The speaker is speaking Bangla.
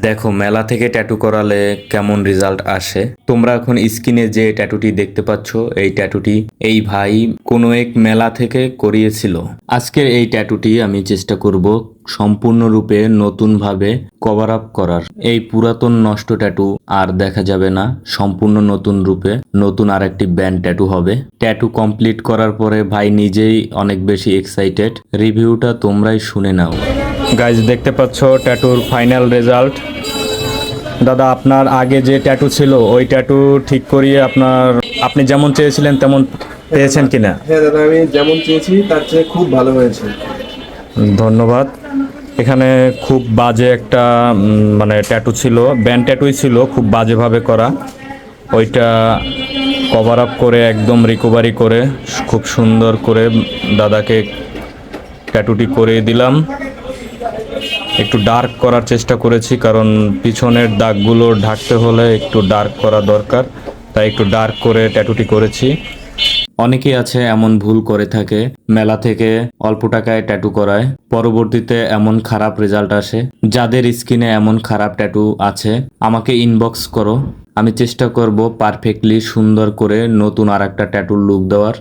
দেখো মেলা থেকে ট্যাটু করালে কেমন রেজাল্ট আসে। তোমরা এখন স্ক্রিনে যে ট্যাটুটি দেখতে পাচ্ছ, এই ট্যাটুটি এই ভাই কোনো এক মেলা থেকে করিয়েছিল। আজকের এই ট্যাটুটি আমি চেষ্টা করব সম্পূর্ণরূপে নতুনভাবে কভার আপ করার। এই পুরাতন নষ্ট ট্যাটু আর দেখা যাবে না, সম্পূর্ণ নতুন রূপে নতুন আরেকটি ব্যান্ড ট্যাটু হবে। ট্যাটু কমপ্লিট করার পরে ভাই নিজেই অনেক বেশি এক্সাইটেড। রিভিউটা তোমরাই শুনে নাও। গাইজ দেখতে পাচ্ছ ট্যাটুর ফাইনাল রেজাল্ট। দাদা, আপনার আগে যে ট্যাটু ছিল ওই ট্যাটু ঠিক করিয়ে আপনি যেমন চেয়েছিলেন তেমন পেয়েছেন কিনা? হ্যাঁ দাদা, আমি যেমন চেয়েছি তার চেয়ে খুব ভালো হয়েছে। ধন্যবাদ। এখানে খুব বাজে একটা মানে ট্যাটু ছিল, ব্যান্ড ট্যাটুই ছিল, খুব বাজেভাবে করা। ওইটা কভার আপ করে একদম রিকভারি করে খুব সুন্দর করে দাদাকে ট্যাটুটি করে দিলাম। একটু ডার্ক করার চেষ্টা করেছি, কারণ পিছনের দাগগুলো ঢাকতে হলে একটু ডার্ক করা দরকার, তাই একটু ডার্ক করে ট্যাটুটি করেছি। অনেকেই আছে এমন ভুল করে থাকে, মেলা থেকে অল্প টাকায় ট্যাটু করায়, পরবর্তীতে এমন খারাপ রেজাল্ট আসে। যাদের স্কিনে এমন খারাপ ট্যাটু আছে আমাকে ইনবক্স করো, আমি চেষ্টা করব পারফেক্টলি সুন্দর করে নতুন আর একটা ট্যাটুর লুক দেওয়ার।